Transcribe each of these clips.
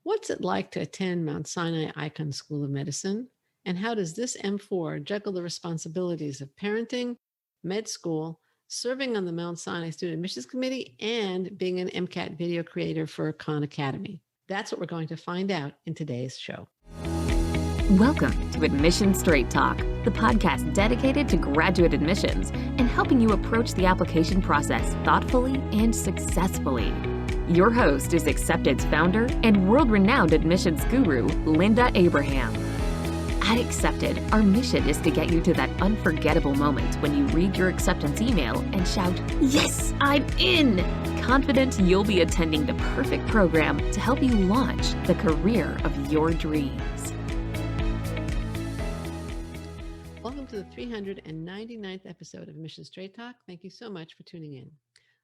What's it like to attend Mount Sinai Icahn School of Medicine? And how does this M4 juggle the responsibilities of parenting, med school, serving on the Mount Sinai Student Admissions Committee, and being an MCAT video creator for Khan Academy? That's what we're going to find out in today's show. Welcome to Admission Straight Talk, the podcast dedicated to graduate admissions and helping you approach the application process thoughtfully and successfully. Your host is Accepted's founder and world-renowned admissions guru, Linda Abraham. At Accepted, our mission is to get you to that unforgettable moment when you read your acceptance email and shout, "Yes, I'm in!" Confident you'll be attending the perfect program to help you launch the career of your dreams. Welcome to the 399th episode of Admission Straight Talk. Thank you so much for tuning in.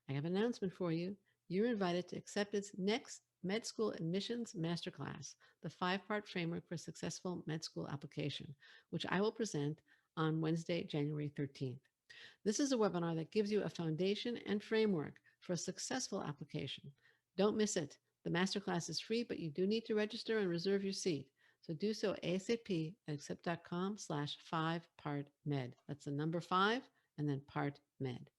I have an announcement for you. You're invited to Accepted's next Med School Admissions Masterclass, the 5-part framework for successful med school application, which I will present on Wednesday, January 13th. This is a webinar that gives you a foundation and framework for a successful application. Don't miss it. The masterclass is free, but you do need to register and reserve your seat. So do so ASAP at accept.com/5partmed. That's the number 5 and then part med.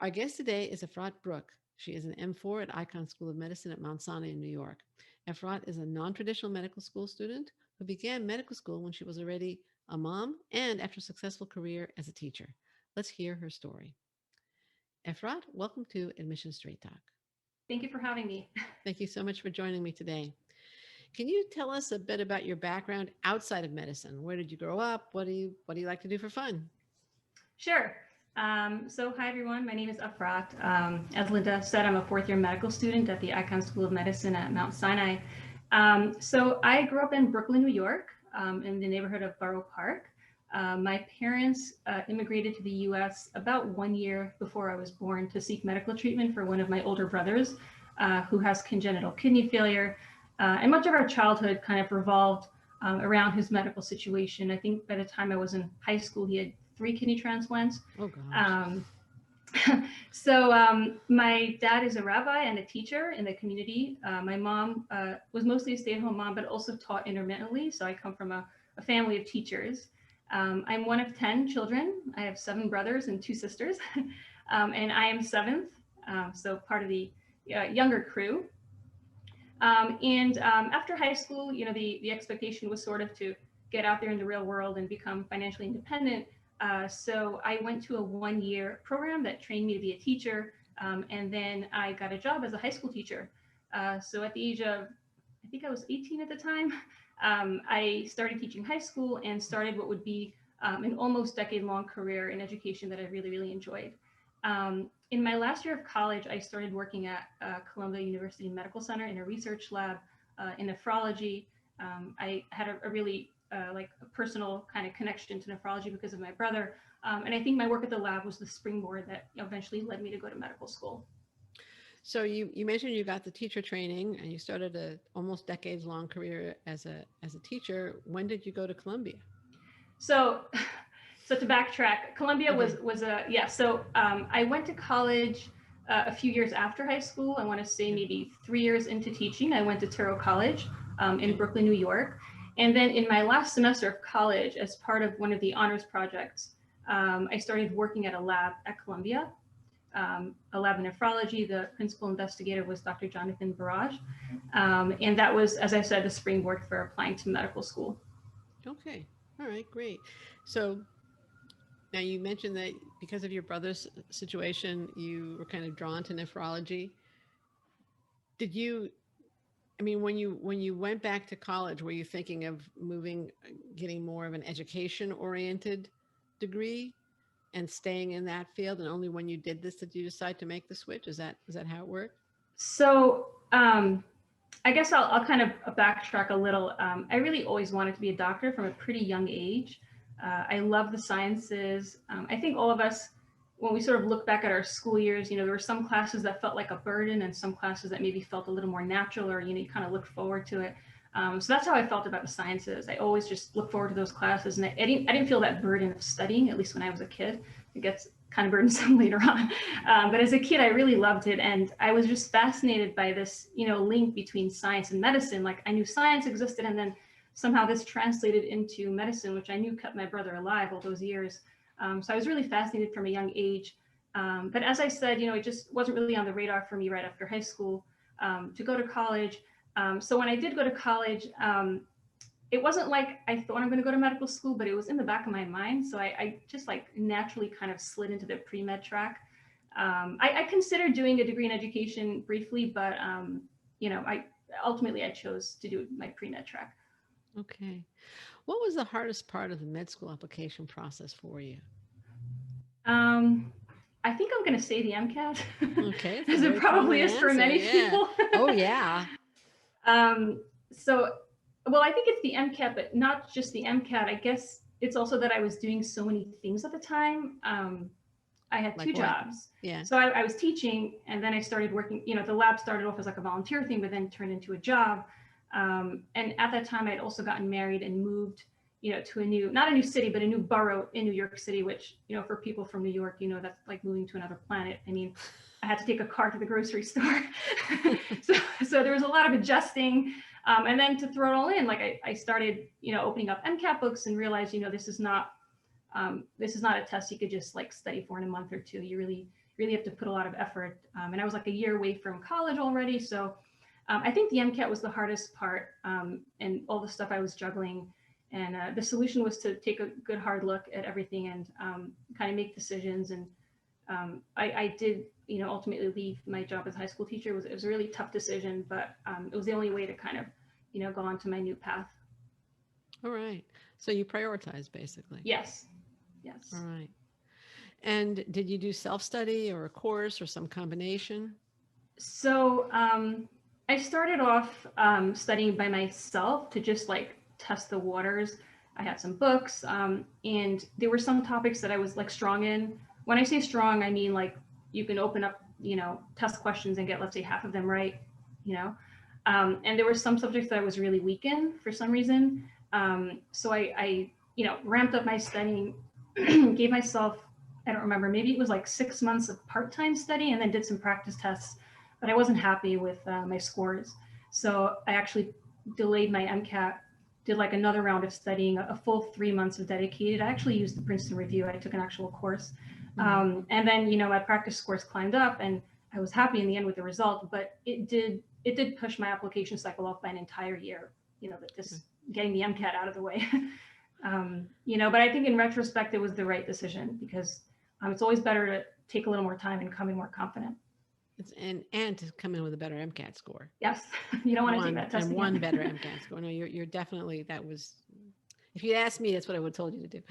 Our guest today is Efrat Bruck. She is an M4 at Icahn School of Medicine at Mount Sinai in New York. Efrat is a non-traditional medical school student who began medical school when she was already a mom and after a successful career as a teacher. Let's hear her story. Efrat, welcome to Admission Straight Talk. Thank you for having me. Thank you so much for joining me today. Can you tell us a bit about your background outside of medicine? Where did you grow up? What do you like to do for fun? Sure. So hi everyone, my name is Efrat. As Linda said, I'm a 4th-year medical student at the Icahn School of Medicine at Mount Sinai. So I grew up in Brooklyn, New York, in the neighborhood of Borough Park. My parents immigrated to the US about 1 year before I was born to seek medical treatment for one of my older brothers who has congenital kidney failure. And much of our childhood kind of revolved around his medical situation. I think by the time I was in high school, he had 3 kidney transplants. Oh, gosh. So my dad is a rabbi and a teacher in the community. My mom was mostly a stay-at-home mom, but also taught intermittently. So I come from a family of teachers. I'm one of 10 children. I have 7 brothers and 2 sisters, and I am 7th, so part of the younger crew. And after high school, you know, the expectation was sort of to get out there in the real world and become financially independent. So I went to a 1-year program that trained me to be a teacher. And then I got a job as a high school teacher. So at the age of, I think I was 18 at the time, I started teaching high school and started what would be an almost decade-long career in education that I really, really enjoyed. In my last year of college, I started working at Columbia University Medical Center in a research lab in nephrology. I had a really like a personal kind of connection to nephrology because of my brother. And I think my work at the lab was the springboard that eventually led me to go to medical school. So you mentioned you got the teacher training and you started a almost decades-long career as a teacher. When did you go to Columbia? So to backtrack, Columbia was So I went to college a few years after high school. I want to say maybe 3 years into teaching. I went to Terrell College in Brooklyn, New York. And then in my last semester of college, as part of one of the honors projects, I started working at a lab at Columbia, a lab in nephrology. The principal investigator was Dr. Jonathan Barrage. And that was, as I said, the springboard for applying to medical school. Okay. All right, great. So now you mentioned that because of your brother's situation, you were kind of drawn to nephrology. Did you, I mean, when you went back to college, were you thinking of getting more of an education-oriented degree and staying in that field? And only when you did this did you decide to make the switch? Is that how it worked? So I guess I'll kind of backtrack a little. I really always wanted to be a doctor from a pretty young age. I love the sciences. I think all of us, when we sort of look back at our school years, you know, there were some classes that felt like a burden and some classes that maybe felt a little more natural, or, you know, you kind of looked forward to it. So that's how I felt about the sciences. I always just looked forward to those classes, and I didn't feel that burden of studying, at least when I was a kid. I guess kind of burdensome later on. But as a kid, I really loved it. And I was just fascinated by this, link between science and medicine. Like I knew science existed, and then somehow this translated into medicine, which I knew kept my brother alive all those years. So I was really fascinated from a young age. But as I said, it just wasn't really on the radar for me right after high school to go to college. So when I did go to college, it wasn't like I thought I'm going to go to medical school, but it was in the back of my mind. So I just like naturally kind of slid into the pre-med track. I considered doing a degree in education briefly, but I ultimately chose to do my pre-med track. Okay. What was the hardest part of the med school application process for you? I think I'm going to say the MCAT. Okay. As it probably is for many people. Oh, yeah. Well, I think it's the MCAT, but not just the MCAT. I guess it's also that I was doing so many things at the time. I had two jobs. Yeah. So I was teaching, and then I started working, the lab started off as like a volunteer thing, but then turned into a job. And at that time, I'd also gotten married and moved, to not a new city, but a new borough in New York City, which, for people from New York, that's like moving to another planet. I mean, I had to take a car to the grocery store. so there was a lot of adjusting. And then to throw it all in, like I started, opening up MCAT books and realized, this is not a test you could just like study for in a month or two. You really have to put a lot of effort. And I was like a year away from college already. So I think the MCAT was the hardest part, and all the stuff I was juggling. And the solution was to take a good hard look at everything and kind of make decisions. And I did, ultimately leave my job as a high school teacher. It was a really tough decision, but it was the only way to kind of, go on to my new path. All right. So you prioritize basically. Yes. All right. And did you do self-study or a course or some combination? So I started off studying by myself to just like test the waters. I had some books and there were some topics that I was like strong in. When I say strong, I mean like you can open up, test questions and get, let's say, half of them right, and there were some subjects that I was really weak in for some reason. So I ramped up my studying, gave myself, I don't remember, maybe it was like 6 months of part-time study, and then did some practice tests, but I wasn't happy with my scores. So I actually delayed my MCAT, did like another round of studying, a full 3 months of dedicated. I actually used the Princeton Review. I took an actual course. And then, my practice scores climbed up, and I was happy in the end with the result, but it did push my application cycle off by an entire year, getting the MCAT out of the way. But I think in retrospect, it was the right decision, because it's always better to take a little more time and come in more confident. And to come in with a better MCAT score. Yes. You don't want to take that test and again. One better MCAT score. No, you're definitely, that was, if you asked me, that's what I would have told you to do.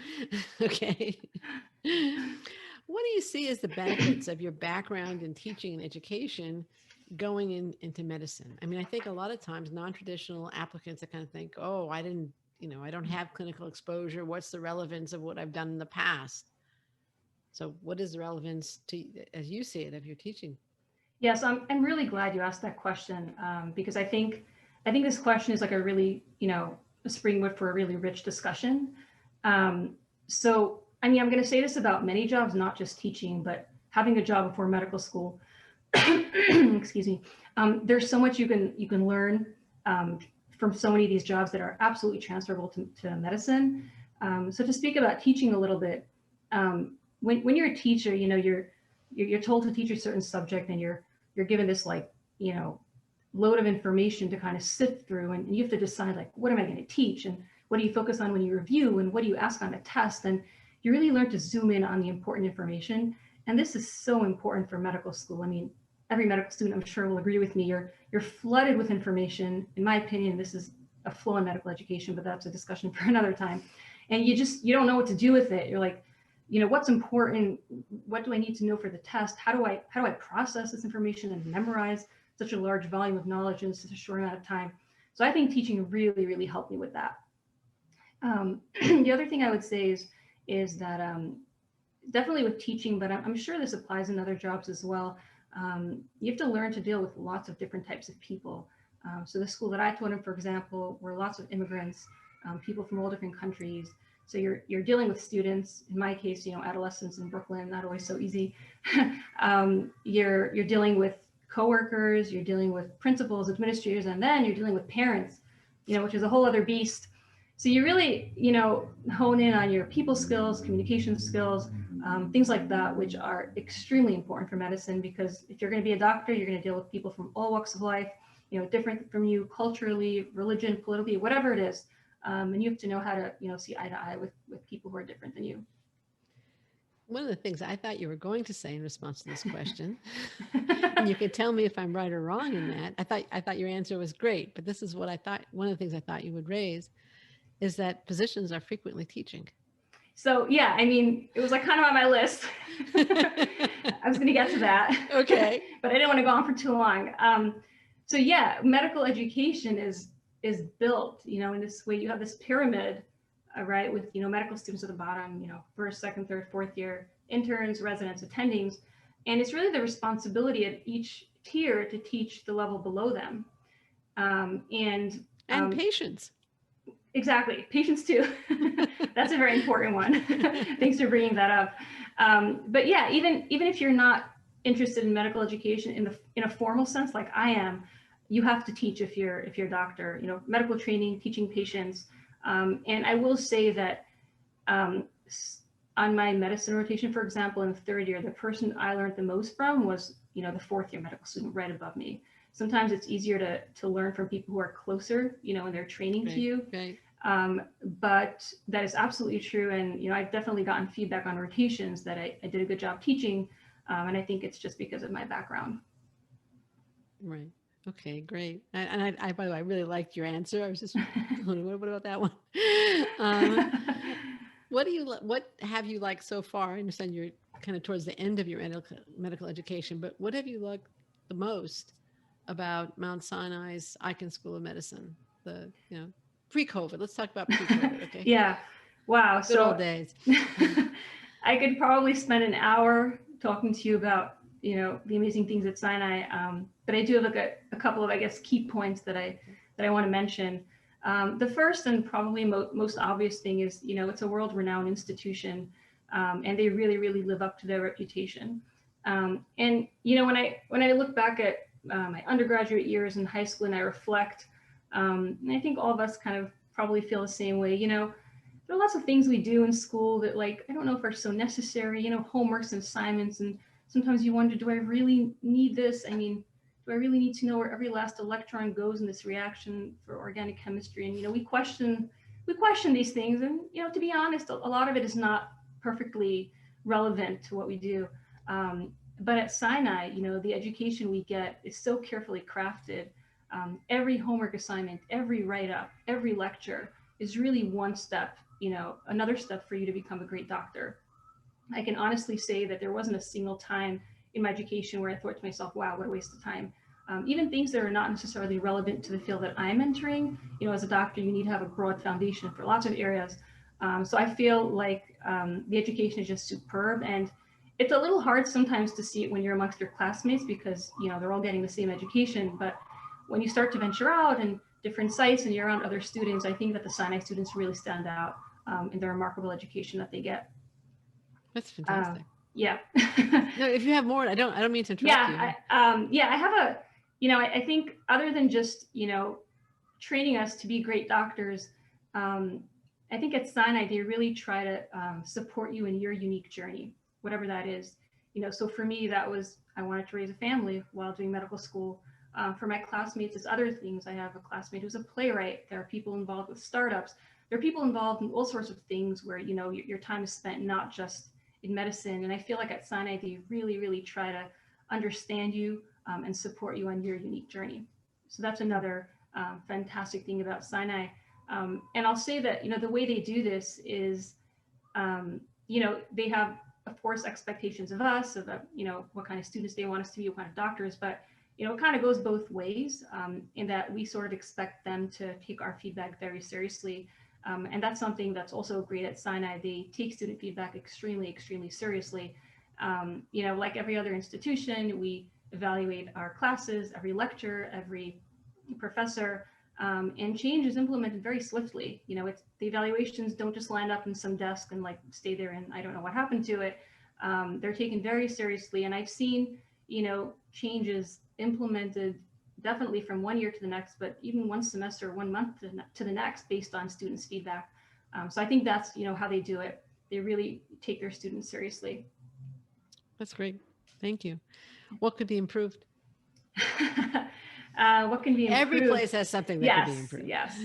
Okay. What do you see as the benefits of your background in teaching and education going into medicine? I mean, I think a lot of times non-traditional applicants that kind of think, oh, I don't have clinical exposure. What's the relevance of what I've done in the past? So what is the relevance to, as you see it, of your teaching? Yes, I'm really glad you asked that question, because I think this question is like a really, a springboard for a really rich discussion. So, I mean, I'm going to say this about many jobs, not just teaching, but having a job before medical school. Excuse me. There's so much you can learn from so many of these jobs that are absolutely transferable to medicine. So to speak about teaching a little bit, when you're a teacher, you're told to teach a certain subject, and you're given this like, load of information to kind of sift through, and you have to decide like, what am I going to teach, and what do you focus on when you review, and what do you ask on a test? And you really learn to zoom in on the important information. And this is so important for medical school. I mean, every medical student, I'm sure, will agree with me. You're flooded with information. In my opinion, this is a flaw in medical education, but that's a discussion for another time. And you don't know what to do with it. You're like, what's important? What do I need to know for the test? How do I process this information and memorize such a large volume of knowledge in such a short amount of time? So I think teaching really, really helped me with that. The other thing I would say is that definitely with teaching, but I'm sure this applies in other jobs as well. You have to learn to deal with lots of different types of people. So the school that I taught in, for example, were lots of immigrants, people from all different countries. So you're dealing with students, in my case, adolescents in Brooklyn, not always so easy. You're dealing with coworkers, you're dealing with principals, administrators, and then you're dealing with parents, which is a whole other beast. So you really, hone in on your people skills, communication skills, things like that, which are extremely important for medicine, because if you're going to be a doctor, you're going to deal with people from all walks of life, different from you culturally, religion, politically, whatever it is. And you have to know how to, see eye to eye with people who are different than you. One of the things I thought you were going to say in response to this question, and you can tell me if I'm right or wrong in that. I thought your answer was great, but this is what I thought. One of the things I thought you would raise is that physicians are frequently teaching. So yeah, I mean, it was like kind of on my list. I was going to get to that. Okay. But I didn't want to go on for too long. So yeah, medical education is built, in this way. You have this pyramid, right, with, medical students at the bottom, first, second, third, fourth year, interns, residents, attendings. And it's really the responsibility of each tier to teach the level below them. And patients. Exactly. Patients too. That's a very important one. Thanks for bringing that up. But yeah, even if you're not interested in medical education in a formal sense, like I am, you have to teach if you're a doctor, medical training, teaching patients. And I will say that on my medicine rotation, for example, in the third year, the person I learned the most from was, the fourth year medical student right above me. Sometimes it's easier to learn from people who are closer, in their training to you. Right. But that is absolutely true. And, I've definitely gotten feedback on rotations that I did a good job teaching. And I think it's just because of my background. Right. Okay, great. And I by the way, I really liked your answer. I was just, what about that one? What have you liked so far? I understand you're kind of towards the end of your medical education, but what have you liked the most about Mount Sinai's Icahn School of Medicine? Pre-COVID. Let's talk about pre-COVID, okay? Yeah. Wow. Good old days. I could probably spend an hour talking to you about, the amazing things at Sinai. But I do have a couple of, I guess, key points that I want to mention. The first and probably most obvious thing is, it's a world-renowned institution, and they really, really live up to their reputation. And, when I look back at my undergraduate years in high school and I reflect, and I think all of us kind of probably feel the same way, there are lots of things we do in school that, like, I don't know if are so necessary, homeworks and assignments. And sometimes you wonder, do I really need this? I mean, do I really need to know where every last electron goes in this reaction for organic chemistry? And, we question these things. And, to be honest, a lot of it is not perfectly relevant to what we do. But at Sinai, the education we get is so carefully crafted. Every homework assignment, every write-up, every lecture is really one step, another step for you to become a great doctor. I can honestly say that there wasn't a single time in my education where I thought to myself, wow, what a waste of time. Even things that are not necessarily relevant to the field that I'm entering, as a doctor, you need to have a broad foundation for lots of areas. So I feel like the education is just superb. And it's a little hard sometimes to see it when you're amongst your classmates because, they're all getting the same education. But when you start to venture out and different sites and you're around other students, I think that the Sinai students really stand out in the remarkable education that they get. That's fantastic. Yeah. No, if you have more, I don't mean to interrupt you. I have I think other than just, training us to be great doctors, I think at Sinai, they really try to support you in your unique journey, whatever that is. So for me, that was, I wanted to raise a family while doing medical school. For my classmates, it's other things. I have a classmate who's a playwright. There are people involved with startups. There are people involved in all sorts of things where, your time is spent not just in medicine. And I feel like at Sinai, they really, really try to understand you and support you on your unique journey. So that's another fantastic thing about Sinai. And I'll say that, the way they do this is, they have, of course, expectations of us, of, what kind of students they want us to be, what kind of doctors, but it kind of goes both ways in that we sort of expect them to take our feedback very seriously. And that's something that's also great at Sinai. They take student feedback extremely, extremely seriously. Like every other institution, we evaluate our classes, every lecture, every professor. And change is implemented very swiftly. You know, it's the evaluations don't just line up in some desk and like stay there and I don't know what happened to it. They're taken very seriously. And I've seen, you know, changes implemented definitely from one year to the next, but even one semester, 1 month to the next based on students' feedback. So I think that's, you know, how they do it. They really take their students seriously. That's great. Thank you. What could be improved? What can be improved? Every place has something that could be improved. Yes.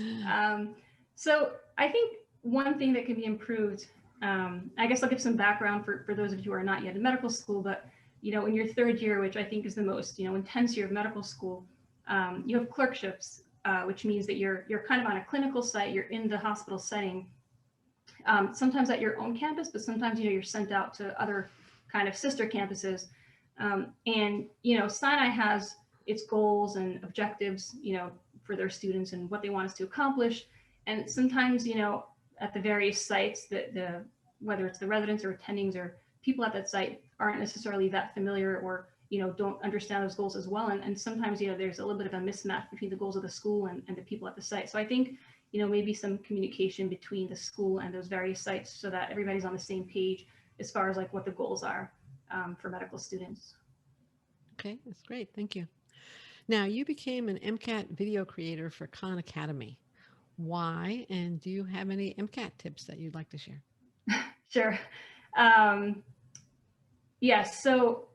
So I think one thing that can be improved, I guess I'll give some background for those of you who are not yet in medical school, but, you know, in your third year, which I think is the most, you know, intense year of medical school, you have clerkships, which means that you're kind of on a clinical site, you're in the hospital setting, sometimes at your own campus, but sometimes, you know, you're sent out to other kind of sister campuses. And, you know, Sinai has its goals and objectives, you know, for their students and what they want us to accomplish. And sometimes, you know, at the various sites, whether it's the residents or attendings or people at that site aren't necessarily that familiar or, you know, don't understand those goals as well. And sometimes, you know, there's a little bit of a mismatch between the goals of the school and the people at the site. So I think, you know, maybe some communication between the school and those various sites so that everybody's on the same page as far as like what the goals are for medical students. Okay, that's great. Thank you. Now, you became an MCAT video creator for Khan Academy. Why? And do you have any MCAT tips that you'd like to share? Sure. Yes. So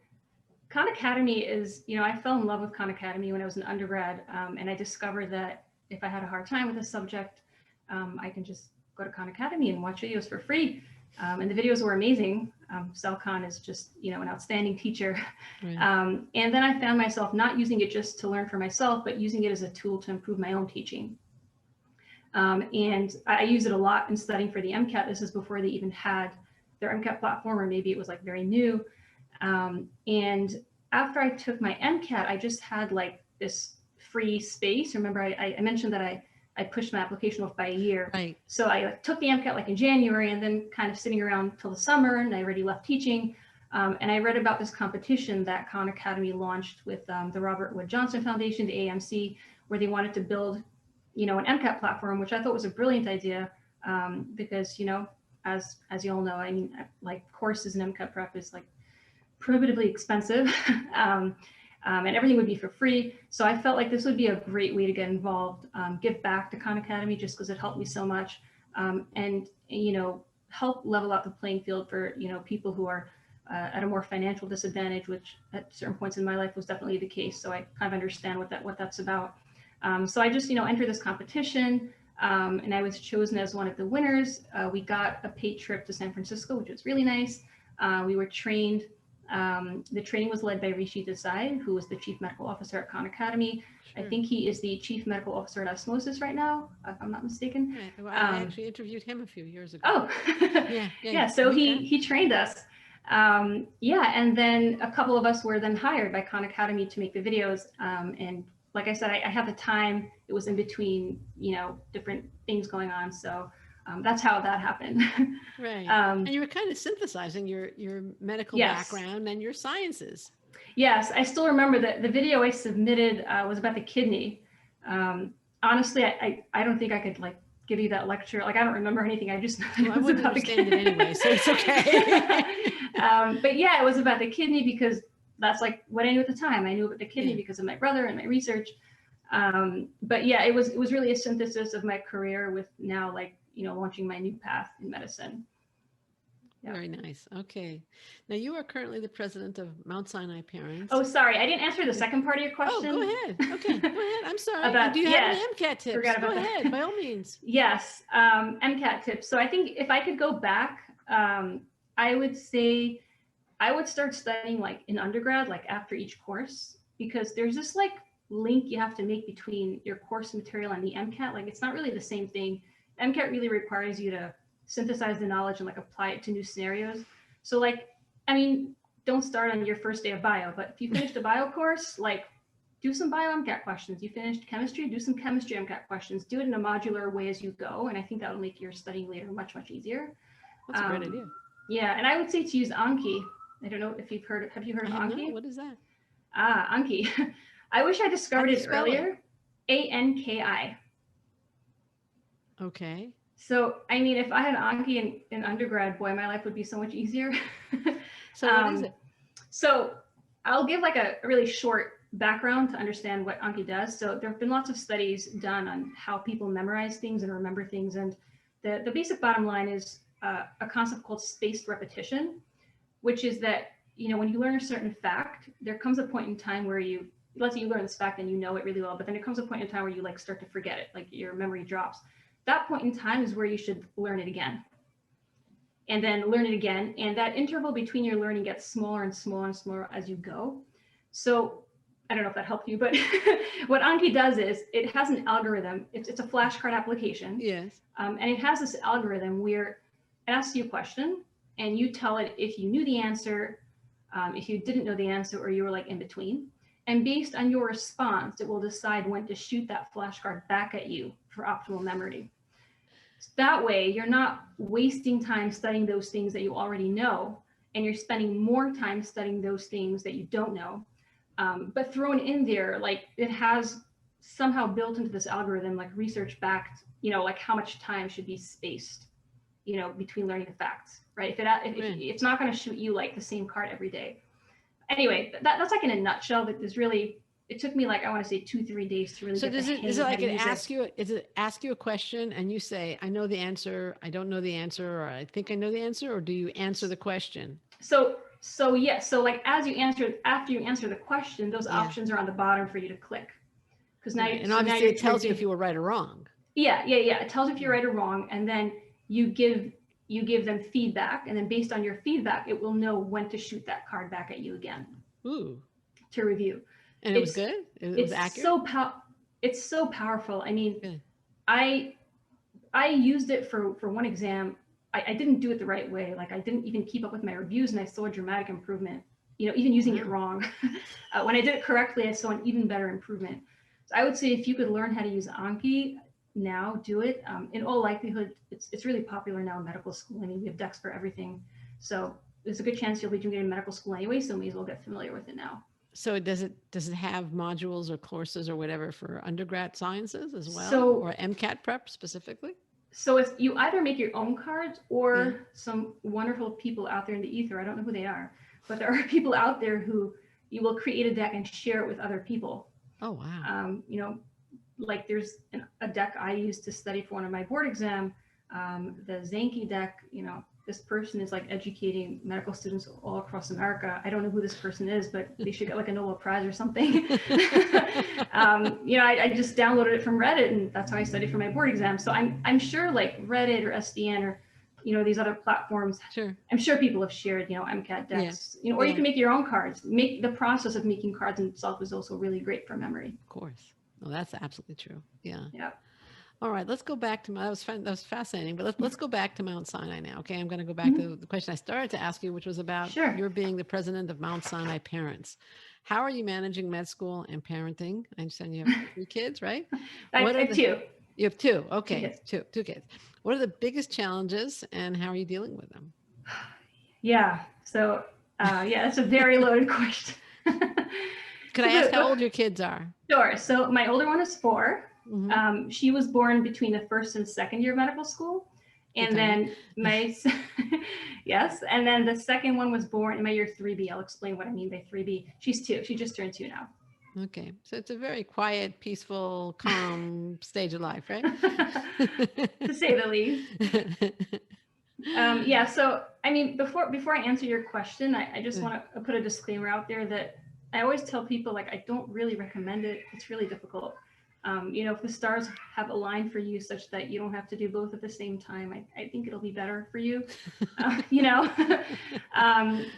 Khan Academy is, you know, I fell in love with Khan Academy when I was an undergrad, and I discovered that if I had a hard time with a subject, I can just go to Khan Academy and watch videos for free. And the videos were amazing. Sal Khan is just, you know, an outstanding teacher. Right. And then I found myself not using it just to learn for myself, but using it as a tool to improve my own teaching. And I use it a lot in studying for the MCAT. This is before they even had their MCAT platform, or maybe it was like very new. And after I took my MCAT, I just had like this free space. Remember, I mentioned that I pushed my application off by a year. Right. So I took the MCAT like in January and then kind of sitting around till the summer, and I already left teaching. And I read about this competition that Khan Academy launched with the Robert Wood Johnson Foundation, the AMC, where they wanted to build, you know, an MCAT platform, which I thought was a brilliant idea because, you know, as you all know, I mean, like courses in MCAT prep is like prohibitively expensive. And everything would be for free. So I felt like this would be a great way to get involved, give back to Khan Academy just because it helped me so much, and, you know, help level out the playing field for, you know, people who are at a more financial disadvantage, which at certain points in my life was definitely the case. So I kind of understand what that's about. So I just, you know, entered this competition, and I was chosen as one of the winners. We got a paid trip to San Francisco, which was really nice. We were trained. The training was led by Rishi Desai, who was the Chief Medical Officer at Khan Academy. Sure. I think he is the Chief Medical Officer at Osmosis right now, if I'm not mistaken. Right. Well, I actually interviewed him a few years ago. Oh, yeah. So he trained us. Yeah, and then a couple of us were then hired by Khan Academy to make the videos. And like I said, I had the time. It was in between, you know, different things going on. So that's how that happened. Right. And you were kind of synthesizing your medical background and your sciences. Yes, I still remember that the video I submitted was about the kidney. Honestly, I don't think I could like give you that lecture. Like I don't remember anything. I just I wouldn't understand it anyway, so it's okay. But yeah, it was about the kidney because that's like what I knew at the time. I knew about the kidney because of my brother and my research. But yeah, it was really a synthesis of my career with now like, you know, launching my new path in medicine. Yeah. Very nice. Okay. Now you are currently the president of Mount Sinai Parents. Oh, sorry. I didn't answer the second part of your question. Oh, go ahead. Okay, go ahead. I'm sorry. Do you have any MCAT tips? Go ahead, by all means. Yes. MCAT tips. So I think if I could go back, I would say I would start studying like in undergrad, like after each course, because there's this like link you have to make between your course material and the MCAT. Like it's not really the same thing. MCAT really requires you to synthesize the knowledge and like apply it to new scenarios. So like, I mean, don't start on your first day of bio, but if you finished a bio course, like do some bio MCAT questions. You finished chemistry, do some chemistry MCAT questions, do it in a modular way as you go. And I think that will make your studying later much, much easier. That's a great idea. Yeah. And I would say to use Anki. I don't know if you've heard, have you heard of Anki? No. What is that? Anki. I wish I discovered it earlier. ANKI. Okay. So, I mean, if I had Anki in undergrad, boy, my life would be so much easier. So what is it? So I'll give like a really short background to understand what Anki does. So there have been lots of studies done on how people memorize things and remember things. And the basic bottom line is a concept called spaced repetition, which is that, you know, when you learn a certain fact, there comes a point in time where let's say you learn this fact and you know it really well, but then it comes a point in time where you like start to forget it, like your memory drops. That point in time is where you should learn it again. And then learn it again. And that interval between your learning gets smaller and smaller and smaller as you go. So I don't know if that helped you, but what Anki does is it has an algorithm. It's a flashcard application. Yes. And it has this algorithm where it asks you a question and you tell it if you knew the answer, if you didn't know the answer, or you were like in between. And based on your response, it will decide when to shoot that flashcard back at you for optimal memory. That way, you're not wasting time studying those things that you already know, and you're spending more time studying those things that you don't know. But thrown in there, like it has somehow built into this algorithm, like research backed, you know, like how much time should be spaced, you know, between learning the facts, right? If it's not going to shoot you like the same card every day. Anyway, that's like in a nutshell. That is really, it took me like, I want to say 2-3 days to really get the hang of how to use it. Is it ask you a question and you say, I know the answer, I don't know the answer, or I think I know the answer, or do you answer the question? So yes. So like after you answer the question, those options are on the bottom for you to click. Because now, and obviously it tells you if you were right or wrong. Yeah. It tells you if you're right or wrong, and then you give them feedback, and then based on your feedback, it will know when to shoot that card back at you again. Ooh. To review. And it was good? It was accurate? It's so powerful. I mean, good. I used it for one exam. I didn't do it the right way. Like I didn't even keep up with my reviews, and I saw a dramatic improvement, you know, even using it wrong. When I did it correctly, I saw an even better improvement. So I would say if you could learn how to use Anki now, do it. In all likelihood, it's really popular now in medical school. I mean, we have decks for everything. So there's a good chance you'll be doing it in medical school anyway, so may as well get familiar with it now. So does it have modules or courses or whatever for undergrad sciences as well? So, or MCAT prep specifically? So if you either make your own cards or some wonderful people out there in the ether, I don't know who they are, but there are people out there who you will create a deck and share it with other people. Oh, wow. You know, like there's a deck I used to study for one of my board exam, the Anki deck. You know, this person is like educating medical students all across America. I don't know who this person is, but they should get like a Nobel Prize or something. You know, I just downloaded it from Reddit, and that's how I studied for my board exam. So I'm sure like Reddit or SDN or, you know, these other platforms, sure, I'm sure people have shared, you know, MCAT decks, you know, or you can make your own cards. Make the process of making cards in itself is also really great for memory. Of course. Well, that's absolutely true. Yeah. Yeah. All right, let's go back to that was fascinating, but let's go back to Mount Sinai now. Okay, I'm going to go back to the question I started to ask you, which was about your being the president of Mount Sinai Parents. How are you managing med school and parenting? I understand you have 3 kids, right? I have 2. You have 2. Okay, two kids. What are the biggest challenges, and how are you dealing with them? Yeah. So that's a very loaded question. Could I ask how old your kids are? Sure. So my older one is 4. Mm-hmm. She was born between the 1st and 2nd year of medical school. And then yes. And then the second one was born in my year 3B. I'll explain what I mean by 3B. She's 2. She just turned 2 now. Okay. So it's a very quiet, peaceful, calm stage of life, right? To say the least. So, I mean, before I answer your question, I just want to put a disclaimer out there that I always tell people, like, I don't really recommend it. It's really difficult. You know, if the stars have aligned for you such that you don't have to do both at the same time, I think it'll be better for you, you know.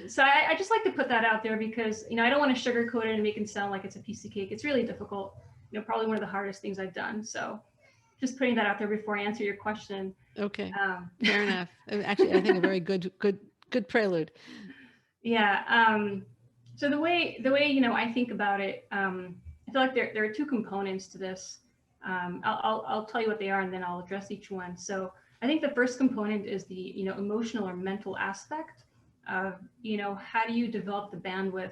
So I just like to put that out there because, you know, I don't want to sugarcoat it and make it sound like it's a piece of cake. It's really difficult, you know, probably one of the hardest things I've done. So just putting that out there before I answer your question. Okay, fair enough. Actually, I think a very good prelude. Yeah. So the way, you know, I think about it, I feel like there are 2 components to this. I'll tell you what they are, and then I'll address each one. So I think the first component is the, you know, emotional or mental aspect of, you know, how do you develop the bandwidth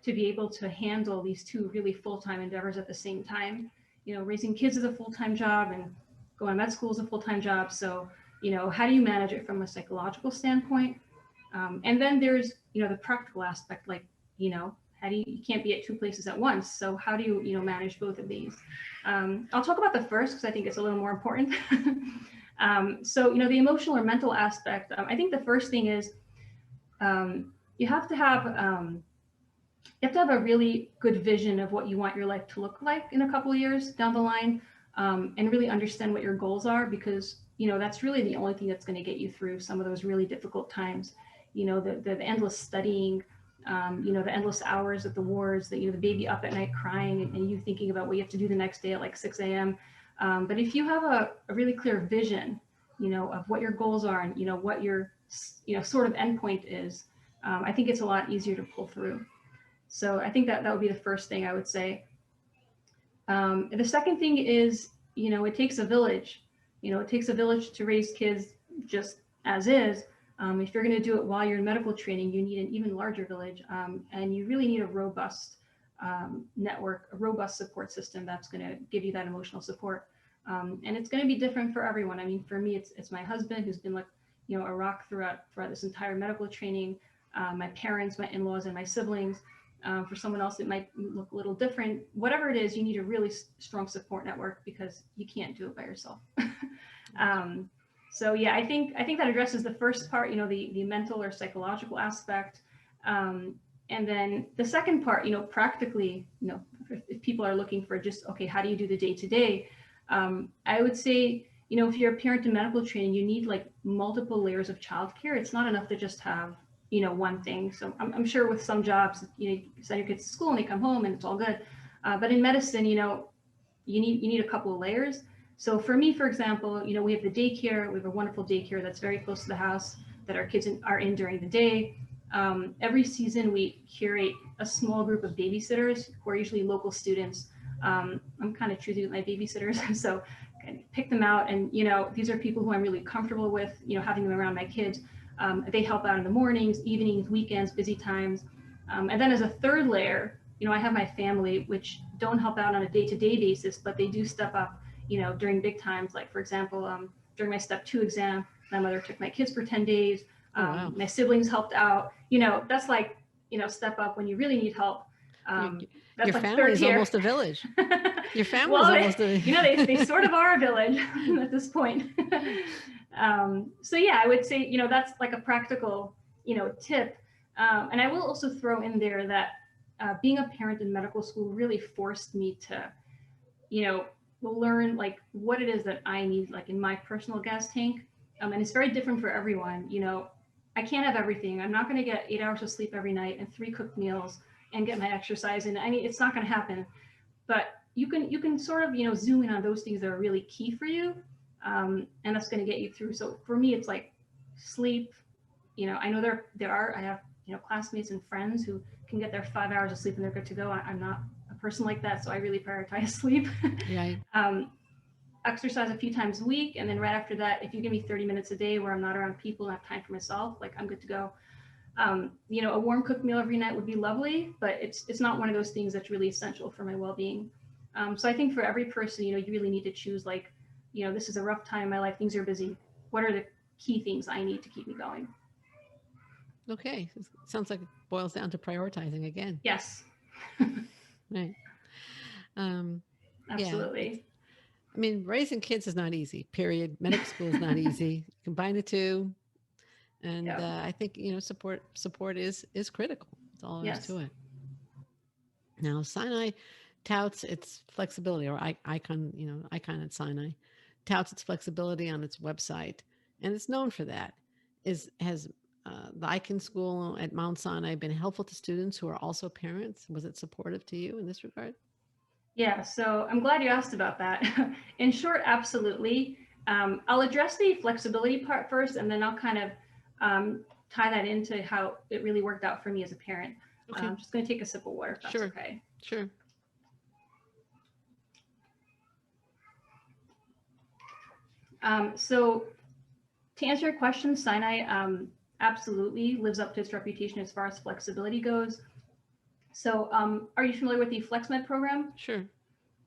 to be able to handle these 2 really full-time endeavors at the same time? You know, raising kids is a full-time job, and going to med school is a full-time job. So, how do you manage it from a psychological standpoint? And then there's, the practical aspect, like, how do you can't be at two places at once. So how do you, manage both of these? I'll talk about the first because I think it's a little more important. So, the emotional or mental aspect, I think the first thing is you have to have a really good vision of what you want your life to look like in a couple of years down the line, and really understand what your goals are, because, that's really the only thing that's going to get you through some of those really difficult times. The endless studying, the endless hours at the wards, the baby up at night crying, and you thinking about what you have to do the next day at like 6 a.m. But if you have a really clear vision, of what your goals are and, what your, sort of endpoint is, I think it's a lot easier to pull through. So I think that would be the first thing I would say. The second thing is, it takes a village. It takes a village to raise kids just as is. If you're going to do it while you're in medical training, you need an even larger village, and you really need a robust network, a robust support system that's going to give you that emotional support. And it's going to be different for everyone. I mean, for me, it's my husband who's been like, a rock throughout this entire medical training. My parents, my in-laws, and my siblings. For someone else, it might look a little different. Whatever it is, you need a really strong support network because you can't do it by yourself. So yeah, I think that addresses the first part, the mental or psychological aspect. And then the second part, practically, if people are looking for just, okay, how do you do the day-to-day? I would say, if you're a parent in medical training, you need like multiple layers of childcare. It's not enough to just have, one thing. So I'm sure with some jobs, you send your kids to school and they come home and it's all good. But in medicine, you need a couple of layers. So for me, for example, we have the daycare. We have a wonderful daycare that's very close to the house that our kids are in during the day. Every season, we curate a small group of babysitters who are usually local students. I'm kind of choosy with my babysitters, so I pick them out. And, these are people who I'm really comfortable with, having them around my kids. They help out in the mornings, evenings, weekends, busy times. And then as a third layer, I have my family, which don't help out on a day-to-day basis, but they do step up, during big times. Like, for example, during my step 2 exam, my mother took my kids for 10 days. Wow. My siblings helped out. That's like, step up when you really need help. That's your like family is tier. almost a village. Your family Well, is almost a they sort of are a village at this point. So yeah, I would say, that's like a practical, tip. And I will also throw in there that being a parent in medical school really forced me to, learn like what it is that I need, like in my personal gas tank. And it's very different for everyone. I can't have everything. I'm not going to get 8 hours of sleep every night and 3 cooked meals and get my exercise in. I mean, it's not going to happen. But you can sort of, zoom in on those things that are really key for you. And that's going to get you through. So for me, it's like sleep. I know I have, classmates and friends who can get their 5 hours of sleep and they're good to go. I'm not a person like that. So I really prioritize sleep. Yeah. Exercise a few times a week. And then right after that, if you give me 30 minutes a day where I'm not around people and have time for myself, like I'm good to go. A warm cooked meal every night would be lovely, but it's not one of those things that's really essential for my well-being. So I think for every person, you really need to choose like, this is a rough time in my life, things are busy. What are the key things I need to keep me going? Okay. Sounds like it boils down to prioritizing again. Yes. Right. Absolutely. Yeah. I mean, raising kids is not easy, period. Medical school is not easy. Combine the two. And I think, support is critical. That's all there is to it. Now, Sinai touts its flexibility, or Icahn at Sinai touts its flexibility on its website. And it's known for that. Has the Icahn School at Mount Sinai been helpful to students who are also parents? Was it supportive to you in this regard? Yeah, so I'm glad you asked about that. In short, absolutely. I'll address the flexibility part first, and then I'll kind of tie that into how it really worked out for me as a parent. Okay. I'm just going to take a sip of water if that's okay. Sure. So to answer your question, Sinai absolutely lives up to its reputation as far as flexibility goes. So are you familiar with the FlexMed program? Sure.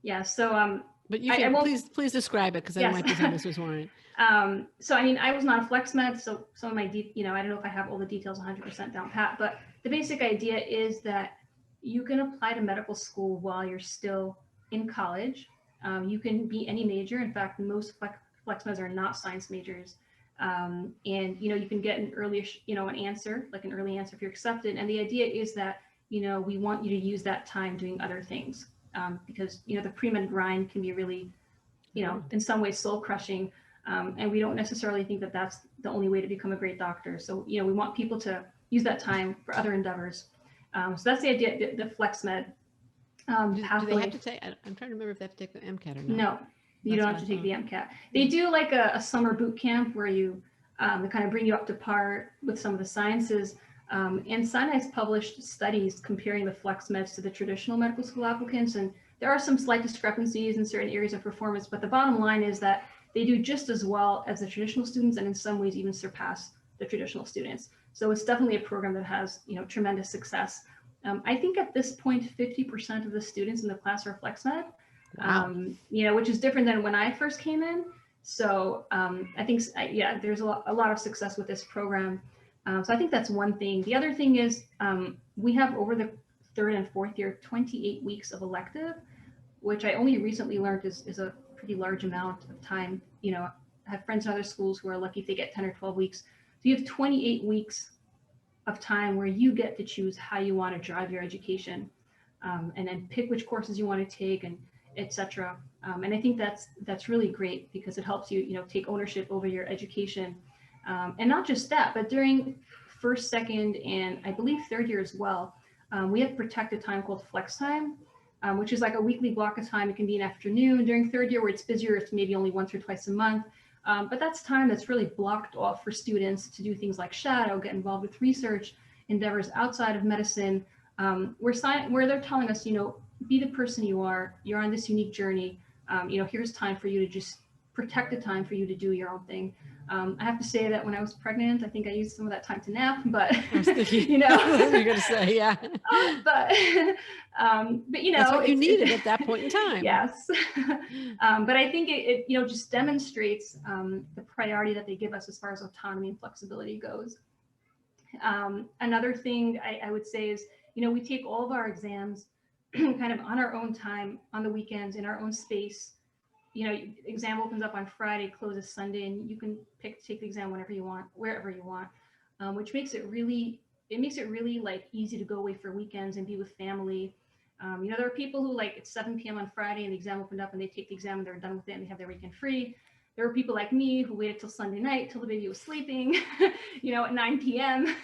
Yeah, so But you can please describe it, because there might be some listeners weren't. So, I mean, I was not a flex med, so some of my, I don't know if I have all the details 100% down pat, but the basic idea is that you can apply to medical school while you're still in college. You can be any major. In fact, most flex meds are not science majors. And, you can get an early, an answer, like an early answer if you're accepted. And the idea is that, we want you to use that time doing other things, because, the pre-med grind can be really, in some ways soul crushing. And we don't necessarily think that that's the only way to become a great doctor. So, we want people to use that time for other endeavors. So that's the idea, the flex med pathway. Do they have to take, I'm trying to remember if they have to take the MCAT or not. No, you don't have to take the MCAT. They do like a summer boot camp where they kind of bring you up to par with some of the sciences. And Sinai's published studies comparing the flex meds to the traditional medical school applicants. And there are some slight discrepancies in certain areas of performance, but the bottom line is that they do just as well as the traditional students, and in some ways even surpass the traditional students. So it's definitely a program that has, tremendous success. I think at this point, 50% of the students in the class are flex med, wow. Which is different than when I first came in. So I think, there's a lot of success with this program. So I think that's one thing. The other thing is we have over the third and fourth year, 28 weeks of elective, which I only recently learned is a pretty large amount of time. I have friends in other schools who are lucky if they get 10 or 12 weeks. So you have 28 weeks of time where you get to choose how you want to drive your education, and then pick which courses you want to take, and etc. And I think that's really great, because it helps you, take ownership over your education. And not just that, but during first, second, and I believe third year as well, we have protected time called flex time, which is like a weekly block of time. It can be an afternoon. During third year where it's busier, it's maybe only once or twice a month. But that's time that's really blocked off for students to do things like shadow, get involved with research endeavors outside of medicine, where they're telling us, be the person you are. You're on this unique journey. Here's time for you to just protect the time for you to do your own thing. I have to say that when I was pregnant, I think I used some of that time to nap, but you're going to say, yeah. But that's what you needed at that point in time. Yes. But I think it just demonstrates the priority that they give us as far as autonomy and flexibility goes. Another thing I would say is, we take all of our exams kind of on our own time, on the weekends, in our own space. Exam opens up on Friday, closes Sunday, and you can take the exam whenever you want, wherever you want, which makes it really like easy to go away for weekends and be with family. There are people who, like, it's 7 p.m. on Friday and the exam opened up and they take the exam and they're done with it and they have their weekend free. There are people like me who waited till Sunday night till the baby was sleeping, at 9 p.m.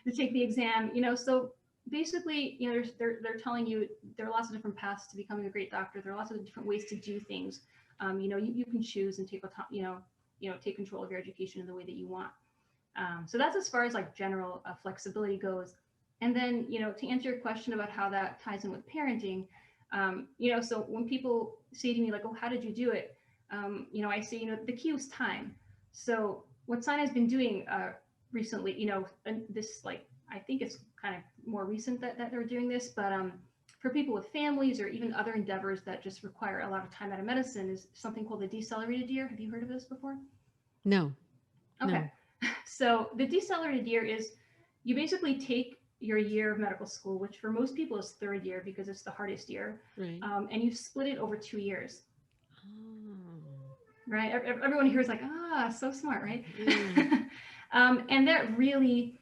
to take the exam. So basically, they're telling you there are lots of different paths to becoming a great doctor. There are lots of different ways to do things. You can choose and take control of your education in the way that you want. So that's as far as like general flexibility goes. And then, to answer your question about how that ties in with parenting, so when people say to me like, oh, how did you do it? I say, the key was time. So what Sinai's been doing recently, and this, like, I think it's kind of more recent that they're doing this, but for people with families or even other endeavors that just require a lot of time out of medicine is something called the decelerated year. Have you heard of this before? No. Okay. No. So the decelerated year is you basically take your year of medical school, which for most people is third year because it's the hardest year, right. And you split it over 2 years. Oh. Right? Everyone here is like, so smart, right? Mm. And that really,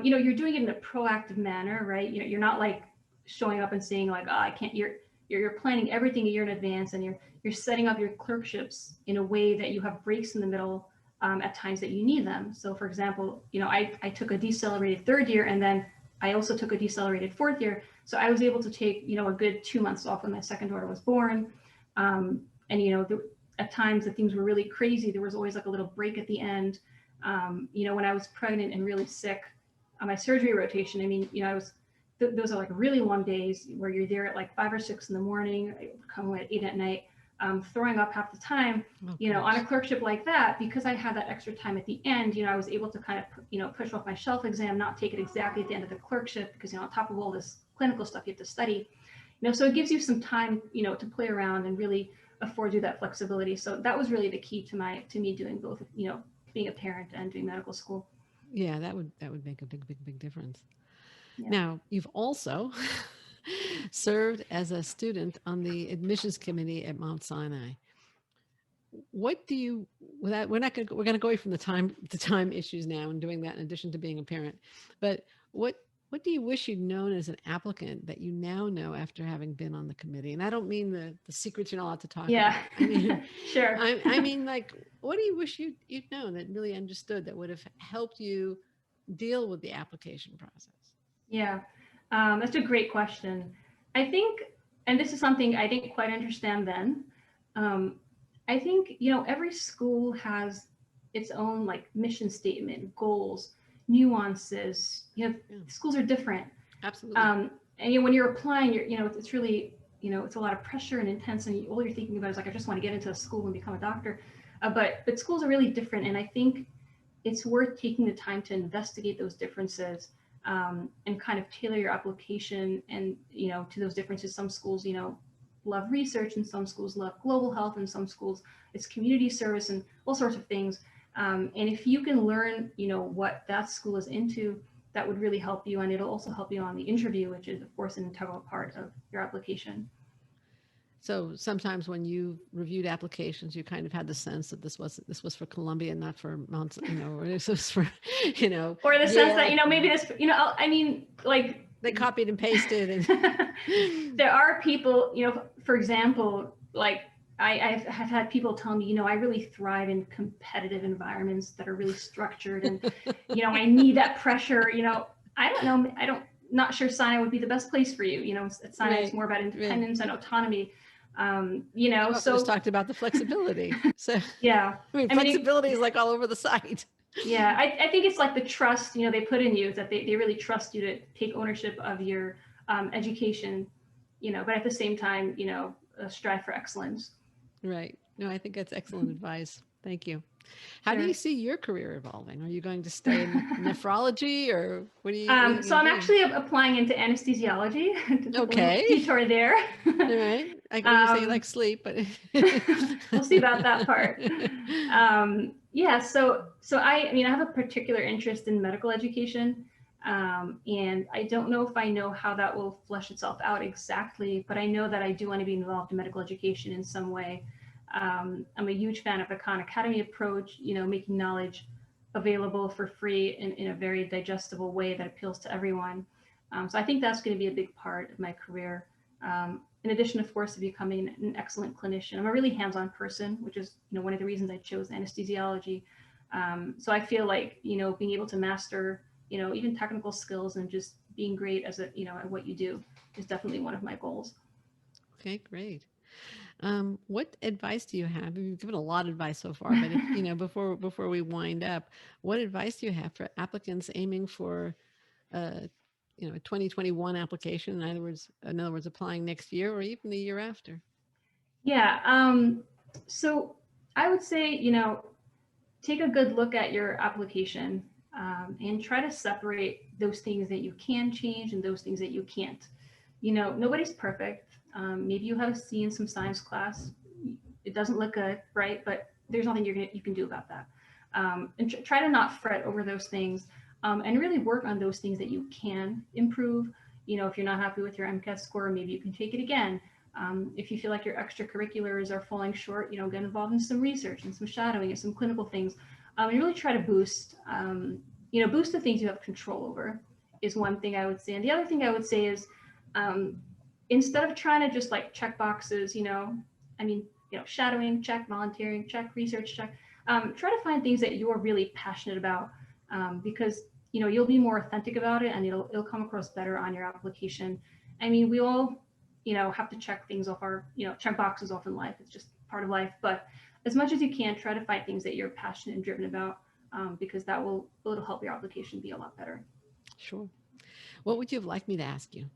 you're doing it in a proactive manner, right? You're not like showing up and saying like, oh, I can't. You're planning everything a year in advance, and you're setting up your clerkships in a way that you have breaks in the middle at times that you need them. So, for example, I took a decelerated third year, and then I also took a decelerated fourth year. So I was able to take a good 2 months off when my second daughter was born, and at times that things were really crazy. There was always like a little break at the end. When I was pregnant and really sick on my surgery rotation, those are like really long days where you're there at like 5 or 6 in the morning, I would come home at 8 at night, throwing up half the time, on a clerkship like that, because I had that extra time at the end, I was able to kind of, push off my shelf exam, not take it exactly at the end of the clerkship, because, on top of all this clinical stuff you have to study, so it gives you some time, to play around and really affords you that flexibility. So that was really the key to me doing both, being a parent and doing medical school. Yeah, that would make a big difference. Yeah. Now, you've also served as a student on the admissions committee at Mount Sinai. What do you, without, we're going to go away from the time issues now and doing that in addition to being a parent, but what do you wish you'd known as an applicant that you now know after having been on the committee? And I don't mean the secrets you're not allowed to talk about. I mean, sure. I mean, like, what do you wish you'd known that really understood that would have helped you deal with the application process? Yeah, that's a great question. I think, and this is something I didn't quite understand then. I think, every school has its own like mission statement, goals, nuances. Schools are different. Absolutely. And when you're applying, it's really, it's a lot of pressure and intense, and all you're thinking about is like, I just want to get into a school and become a doctor. But schools are really different, and I think it's worth taking the time to investigate those differences, and kind of tailor your application and to those differences. Some schools love research, and some schools love global health, and some schools it's community service and all sorts of things. And if you can learn what that school is into, that would really help you, and it'll also help you on the interview, which is of course an integral part of your application. So sometimes when you reviewed applications, you kind of had the sense that this was for Columbia, not for Mount, or this was for, or the sense that, maybe this, I mean, like they copied and pasted. And there are people, for example, like I have had people tell me, I really thrive in competitive environments that are really structured, and, I need that pressure, I don't know, not sure Sinai would be the best place for you. At Sinai, it's more about independence and autonomy. So just talked about the flexibility. So yeah, flexibility is like all over the site. Yeah, I think it's like the trust, they put in you, that they really trust you to take ownership of your education, but at the same time, strive for excellence. Right. No, I think that's excellent advice. Thank you. How do you see your career evolving? Are you going to stay in nephrology, or what do you? So I'm actually applying into anesthesiology. Okay. Detour there. All right. I can say you like sleep, but we'll see about that part. Yeah. So I have a particular interest in medical education, and I don't know if I know how that will flesh itself out exactly, but I know that I do want to be involved in medical education in some way. I'm a huge fan of the Khan Academy approach, making knowledge available for free in a very digestible way that appeals to everyone. So I think that's going to be a big part of my career. In addition, of course, to becoming an excellent clinician. I'm a really hands-on person, which is, one of the reasons I chose anesthesiology. So I feel like, being able to master, even technical skills and just being great as at what you do is definitely one of my goals. Okay, great. What advice do you have? You've given a lot of advice so far, but if, before we wind up, what advice do you have for applicants aiming for, a 2021 application? In other words, applying next year or even the year after? Yeah. So I would say, take a good look at your application, and try to separate those things that you can change and those things that you can't. Nobody's perfect. Maybe you have a C in some science class. It doesn't look good, right? But there's nothing you can do about that. And try to not fret over those things, and really work on those things that you can improve. If you're not happy with your MCAT score, maybe you can take it again. If you feel like your extracurriculars are falling short, get involved in some research and some shadowing and some clinical things. And really try to boost the things you have control over is one thing I would say. And the other thing I would say is, instead of trying to just like check boxes, shadowing, check, volunteering, check, research, check, try to find things that you're really passionate about, because, you'll be more authentic about it, and it'll come across better on your application. We all, have to check things off check boxes off in life. It's just part of life. But as much as you can, try to find things that you're passionate and driven about, because it'll help your application be a lot better. Sure. What would you have liked me to ask you?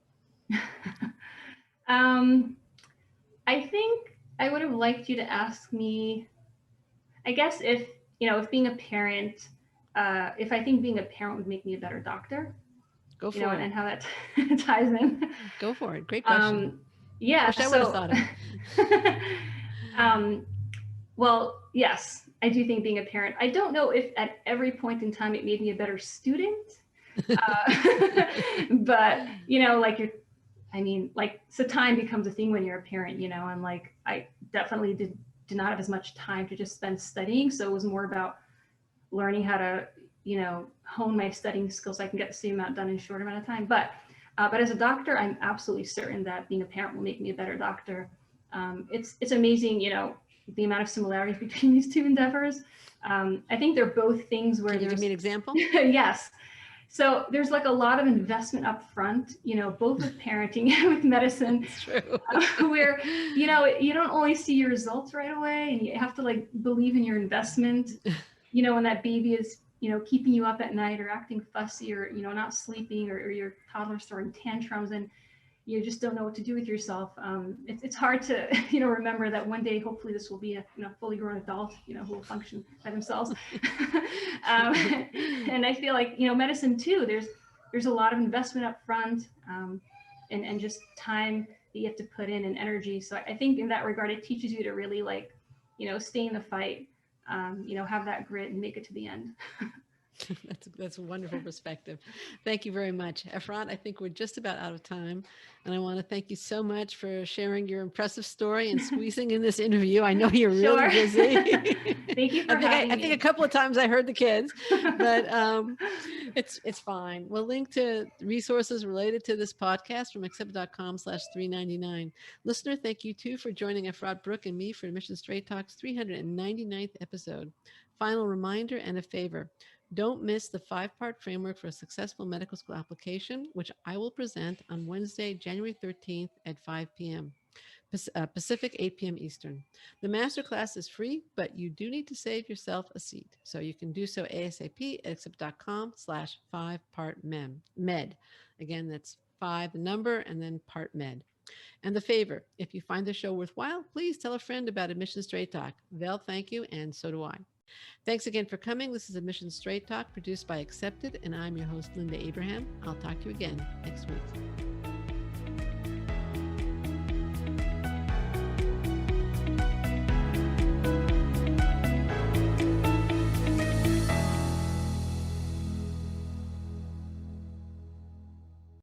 I think I would have liked you to ask me, I guess if being a parent, if I think being a parent would make me a better doctor. Go for it. And how that ties in. Go for it. Great question. Yeah. Wish I would have thought of it. Well, yes, I do think being a parent, I don't know if at every point in time it made me a better student. But, so time becomes a thing when you're a parent, and like, I definitely did not have as much time to just spend studying. So it was more about learning how to, hone my studying skills so I can get the same amount done in a short amount of time. But as a doctor, I'm absolutely certain that being a parent will make me a better doctor. It's amazing, the amount of similarities between these two endeavors. I think they're both things where Can you there's give me an example? Yes. So there's like a lot of investment up front, both with parenting and with medicine. That's true. Where, you don't always see your results right away, and you have to like believe in your investment, when that baby is, keeping you up at night or acting fussy or, not sleeping, or your toddler's throwing tantrums and you just don't know what to do with yourself. It's hard to, remember that one day, hopefully this will be a, fully grown adult, who will function by themselves. And I feel like, medicine too, there's a lot of investment up front, and just time that you have to put in and energy. So I think in that regard, it teaches you to really like, stay in the fight, have that grit and make it to the end. That's a wonderful perspective. Thank you very much, Efrat. I think we're just about out of time, and I want to thank you so much for sharing your impressive story and squeezing in this interview. I know you're really busy. Thank you for having me. I think a couple of times I heard the kids, but it's fine. We'll link to resources related to this podcast from accept.com/399. Listener, thank you too for joining Efrat Bruck and me for Admission Straight Talk's 399th episode. Final reminder and a favor. Don't miss the 5-part framework for a successful medical school application, which I will present on Wednesday, January 13th at 5 p.m. Pacific, 8 p.m. Eastern. The masterclass is free, but you do need to save yourself a seat. So you can do so ASAP at accept.com/5part-med. Again, that's 5, the number, and then part med. And the favor, if you find the show worthwhile, please tell a friend about Admission Straight Talk. They'll thank you, and so do I. Thanks again for coming. This is Admission Straight Talk, produced by Accepted, and I'm your host, Linda Abraham. I'll talk to you again next week.